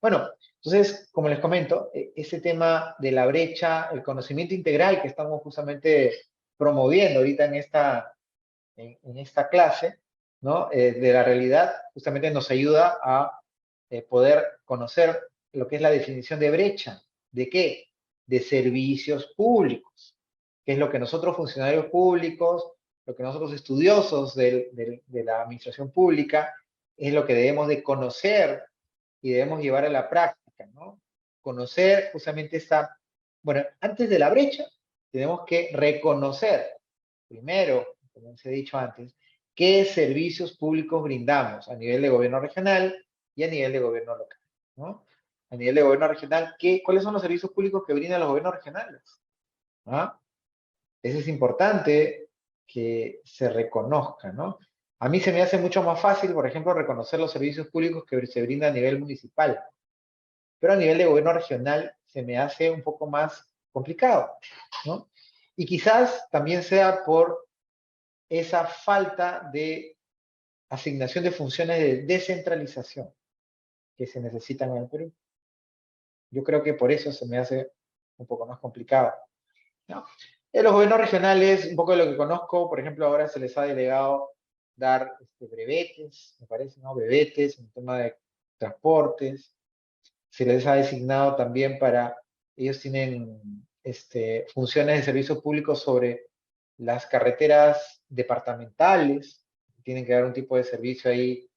Bueno, entonces, como les comento, ese tema de la brecha, el conocimiento integral que estamos justamente promoviendo ahorita en esta clase, ¿no? De la realidad, justamente nos ayuda a poder conocer lo que es la definición de brecha. ¿De qué? De servicios públicos, que es lo que nosotros funcionarios públicos, lo que nosotros estudiosos de la administración pública, es lo que debemos de conocer y debemos llevar a la práctica, ¿no? Conocer justamente esta, bueno, antes de la brecha, tenemos que reconocer, primero, como les he dicho antes, qué servicios públicos brindamos a nivel de gobierno regional y a nivel de gobierno local, ¿no? A nivel de gobierno regional, ¿cuáles son los servicios públicos que brindan los gobiernos regionales? ¿Ah? Eso es importante que se reconozca, ¿no? A mí se me hace mucho más fácil, por ejemplo, reconocer los servicios públicos que se brindan a nivel municipal, pero a nivel de gobierno regional se me hace un poco más complicado, ¿no? Y quizás también sea por esa falta de asignación de funciones de descentralización que se necesitan en el Perú. Yo creo que por eso se me hace un poco más complicado, ¿no? En los gobiernos regionales, un poco de lo que conozco, por ejemplo, ahora se les ha delegado dar brevetes, me parece, ¿no? Brevetes en el tema de transportes. Se les ha designado también ellos tienen funciones de servicio público sobre las carreteras departamentales, tienen que dar un tipo de servicio ahí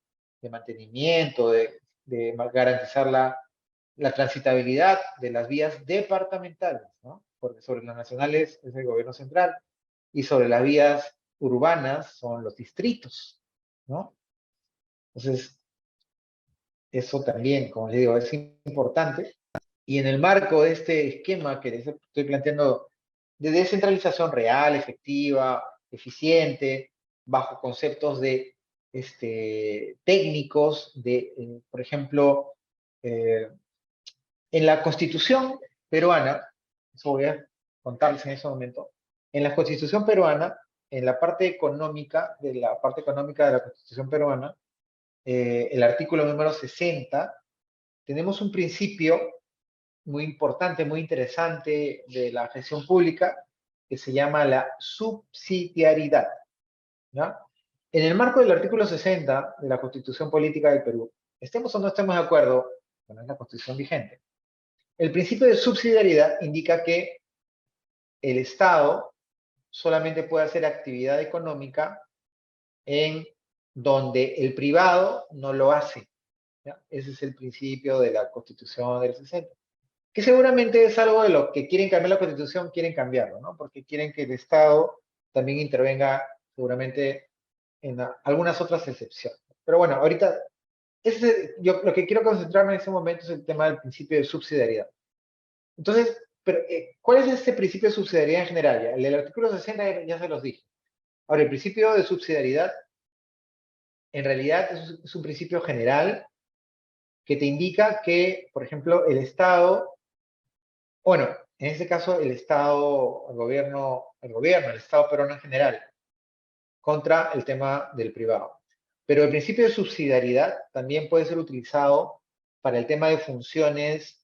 de mantenimiento, de garantizar la transitabilidad de las vías departamentales, ¿no? Porque sobre las nacionales es el gobierno central y sobre las vías urbanas son los distritos, ¿no? Entonces, eso también, como les digo, es importante. Y en el marco de este esquema que les estoy planteando de descentralización real, efectiva, eficiente, bajo conceptos de técnicos, por ejemplo, en la Constitución peruana, eso voy a contarles en ese momento, en la Constitución peruana, en la parte económica, de la parte económica de la Constitución peruana, el artículo número 60, tenemos un principio muy importante, muy interesante de la gestión pública, que se llama la subsidiariedad, ¿ya? En el marco del artículo 60 de la Constitución Política del Perú, estemos o no estemos de acuerdo, bueno, es la Constitución vigente, el principio de subsidiariedad indica que el Estado solamente puede hacer actividad económica en donde el privado no lo hace, ¿ya? Ese es el principio de la Constitución del 60. Que seguramente es algo de lo que quieren cambiar la Constitución, quieren cambiarlo, ¿no? Porque quieren que el Estado también intervenga seguramente en algunas otras excepciones. Pero bueno, ahorita, yo lo que quiero concentrarme en ese momento es el tema del principio de subsidiariedad. Entonces, pero, ¿cuál es este principio de subsidiariedad en general? Ya? El del artículo 60 ya se los dije. Ahora, el principio de subsidiariedad, en realidad, es un principio general que te indica que, por ejemplo, el Estado. Bueno, en este caso el Estado, el Estado peruano en general, contra el tema del privado. Pero el principio de subsidiariedad también puede ser utilizado para el tema de funciones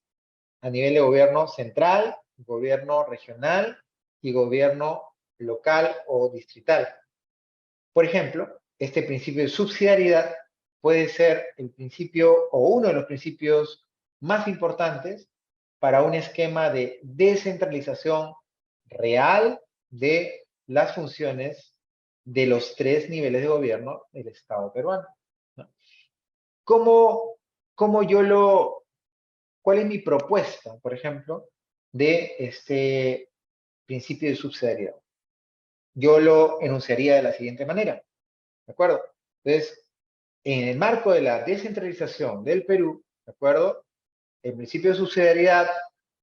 a nivel de gobierno central, gobierno regional y gobierno local o distrital. Por ejemplo, este principio de subsidiariedad puede ser el principio o uno de los principios más importantes para un esquema de descentralización real de las funciones de los tres niveles de gobierno del Estado peruano, ¿no? ¿Cómo, cuál es mi propuesta, por ejemplo, de este principio de subsidiariedad? Yo lo enunciaría de la siguiente manera, ¿de acuerdo? Entonces, en el marco de la descentralización del Perú, ¿de acuerdo? El principio de subsidiariedad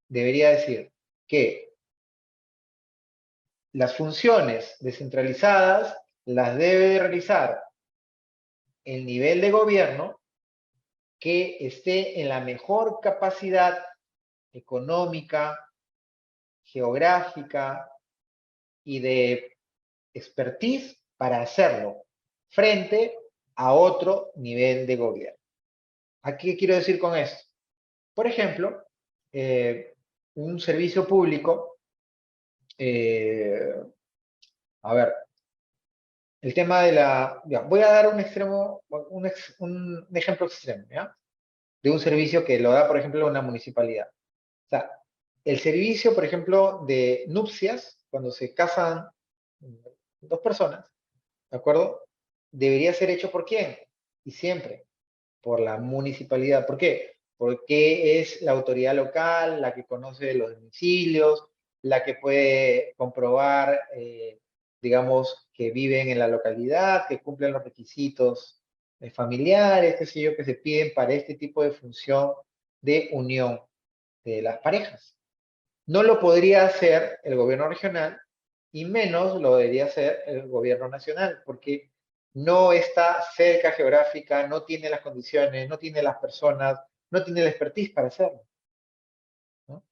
debería decir que las funciones descentralizadas las debe de realizar el nivel de gobierno que esté en la mejor capacidad económica, geográfica y de expertise para hacerlo frente a otro nivel de gobierno. ¿A qué quiero decir con esto? Por ejemplo, un servicio público, a ver, el tema de la... Ya, voy a dar un extremo, un ejemplo extremo, ¿ya? De un servicio que lo da, por ejemplo, una municipalidad. O sea, el servicio, por ejemplo, de nupcias, cuando se casan dos personas, ¿de acuerdo? Debería ser hecho por quién, y siempre por la municipalidad. ¿Por qué? Porque es la autoridad local la que conoce los domicilios, la que puede comprobar, digamos, que viven en la localidad, que cumplen los requisitos familiares, qué sé yo, que se piden para este tipo de función de unión de las parejas. No lo podría hacer el gobierno regional y menos lo debería hacer el gobierno nacional, porque no está cerca geográfica, no tiene las condiciones, no tiene las personas, no tiene la expertise para hacerlo, ¿no?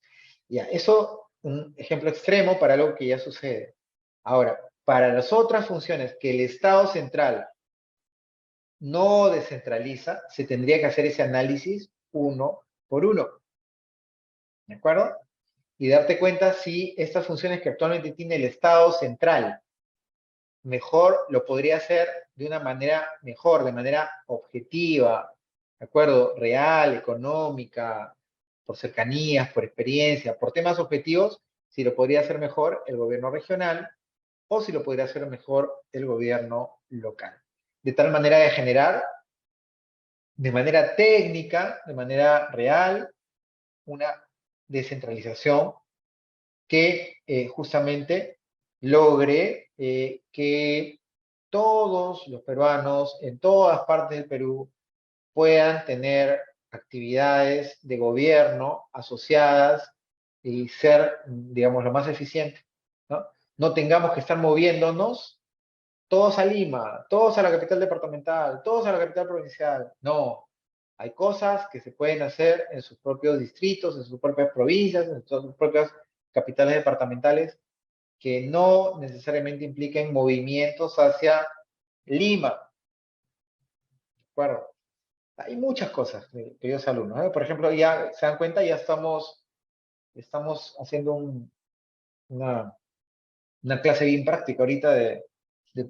Ya, eso un ejemplo extremo para algo que ya sucede. Ahora, para las otras funciones que el Estado central no descentraliza, se tendría que hacer ese análisis uno por uno, ¿de acuerdo? Y darte cuenta si estas funciones que actualmente tiene el Estado central mejor lo podría hacer de una manera mejor, de manera objetiva, ¿de acuerdo? Real, económica, por cercanías, por experiencia, por temas objetivos, si lo podría hacer mejor el gobierno regional o si lo podría hacer mejor el gobierno local. De tal manera de generar de manera técnica, de manera real, una descentralización que justamente logre que todos los peruanos en todas partes del Perú puedan tener actividades de gobierno asociadas y ser, digamos, lo más eficiente, ¿no? No tengamos que estar moviéndonos todos a Lima, todos a la capital departamental, todos a la capital provincial. No, hay cosas que se pueden hacer en sus propios distritos, en sus propias provincias, en sus propias capitales departamentales, que no necesariamente impliquen movimientos hacia Lima. ¿De acuerdo? Hay muchas cosas, queridos alumnos, ¿eh? Por ejemplo, ya se dan cuenta, ya estamos haciendo una clase bien práctica ahorita de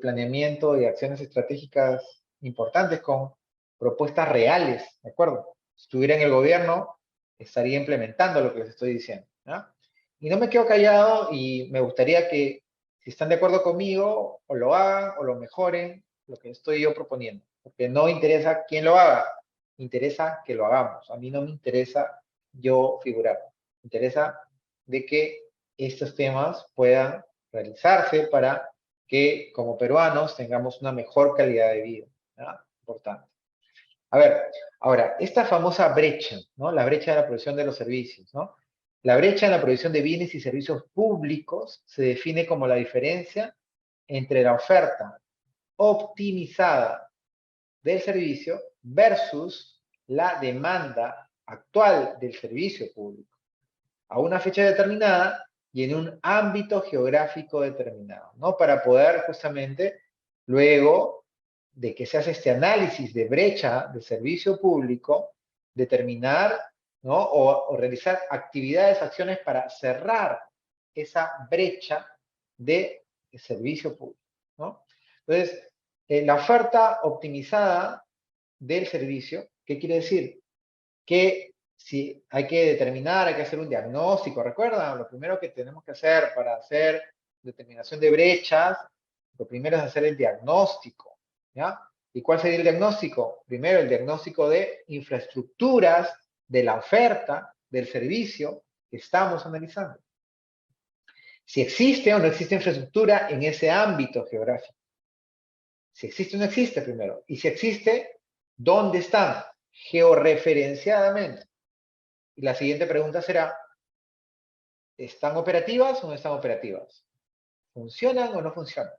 planeamiento y acciones estratégicas importantes con propuestas reales, ¿de acuerdo? Si estuviera en el gobierno, estaría implementando lo que les estoy diciendo, ¿no? Y no me quedo callado y me gustaría que, si están de acuerdo conmigo, o lo hagan o lo mejoren, lo que estoy yo proponiendo. Porque no interesa quién lo haga, interesa que lo hagamos. A mí no me interesa yo figurar. Me interesa de que estos temas puedan realizarse para que como peruanos tengamos una mejor calidad de vida, ¿no? Importante. A ver, ahora, esta famosa brecha, ¿no? La brecha de la provisión de los servicios, ¿no? La brecha en la provisión de bienes y servicios públicos se define como la diferencia entre la oferta optimizada del servicio versus la demanda actual del servicio público a una fecha determinada y en un ámbito geográfico determinado, ¿no? Para poder justamente, luego de que se hace este análisis de brecha de servicio público, determinar, ¿no? O realizar actividades, acciones para cerrar esa brecha de servicio público, ¿no? Entonces, la oferta optimizada del servicio, ¿qué quiere decir? Que si hay que determinar, hay que hacer un diagnóstico. ¿Recuerdan? Lo primero que tenemos que hacer para hacer determinación de brechas, lo primero es hacer el diagnóstico, ¿ya? ¿Y cuál sería el diagnóstico? Primero, el diagnóstico de infraestructuras, de la oferta, del servicio que estamos analizando. Si existe o no existe infraestructura en ese ámbito geográfico. Si existe o no existe primero. Y si existe, ¿dónde están? Georreferenciadamente. Y la siguiente pregunta será, ¿están operativas o no están operativas? ¿Funcionan o no funcionan?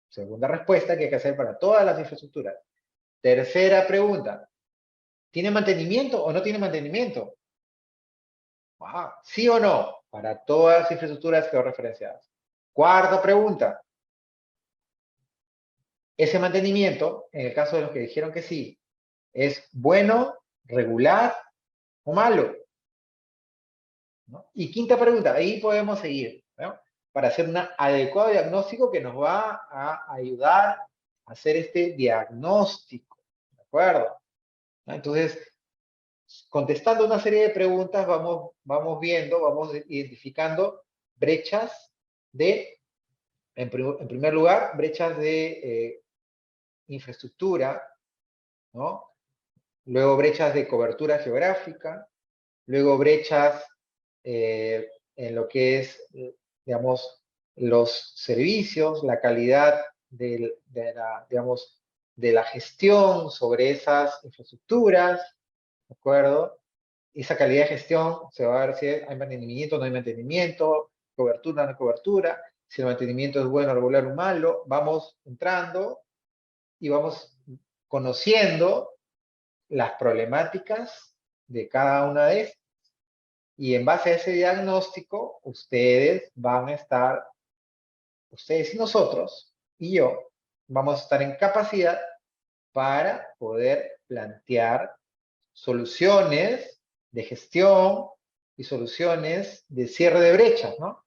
Segunda respuesta que hay que hacer para todas las infraestructuras. Tercera pregunta, ¿tiene mantenimiento o no tiene mantenimiento? ¿Sí o no? Para todas las infraestructuras georreferenciadas. Cuarta pregunta, ese mantenimiento, en el caso de los que dijeron que sí, ¿es bueno, regular o malo, ¿no? Y quinta pregunta, ahí podemos seguir, ¿no? Para hacer un adecuado diagnóstico que nos va a ayudar a hacer este diagnóstico, ¿de acuerdo? ¿No? Entonces, contestando una serie de preguntas, vamos viendo, vamos identificando brechas en primer lugar, brechas de infraestructura, ¿no? Luego brechas de cobertura geográfica, luego brechas en lo que es, digamos, los servicios, la calidad digamos, de la gestión sobre esas infraestructuras, ¿de acuerdo? Esa calidad de gestión se va a ver si hay mantenimiento o no hay mantenimiento, cobertura o no hay cobertura, si el mantenimiento es bueno, regular o malo. Vamos entrando y vamos conociendo las problemáticas de cada una de estas. Y en base a ese diagnóstico, ustedes van a estar, ustedes y nosotros, y yo, vamos a estar en capacidad para poder plantear soluciones de gestión y soluciones de cierre de brechas, ¿no?